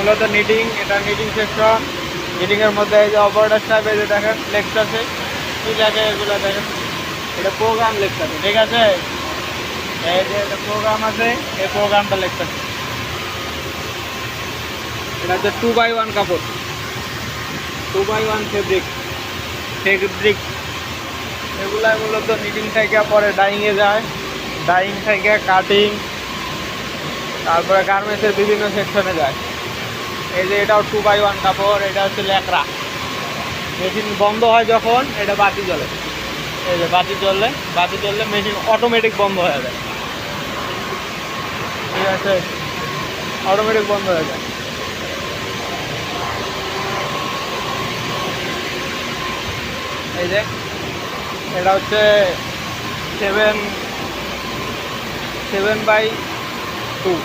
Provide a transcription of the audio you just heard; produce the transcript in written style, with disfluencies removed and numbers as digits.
মূলত নিটিং, এটা knitting section. Knitting এর মধ্যে এই যে অপারেটর সাহেব এই যে দেখেন লেখতে আছে, কি লেখে এগুলো দেখেন, এটা প্রোগ্রাম লেখতে আছে, ঠিক আছে। এই যে এটা প্রোগ্রাম আছে, এই প্রোগ্রামটা লেখতে আছে। এটা হচ্ছে 2x1 কাপড়, 2x1 ফেব্রিক। এগুলাই মূলত নিটিং থেকে পরে ডাইংয়ে যায়, ডাইং থেকে কাটিং, তারপরে গার্মেন্টসের বিভিন্ন সেকশনে যায়। এই যে এটাও 2x1 কাপড়, এটা হচ্ছে ল্যাকড়া। মেশিন বন্ধ হয় যখন এটা বাতি জ্বলে, এই যে বাতি জ্বললে মেশিন অটোমেটিক বন্ধ হয়ে যায়, ঠিক আছে, অটোমেটিক বন্ধ হয়ে যায়। এই যে এটা হচ্ছে 7/2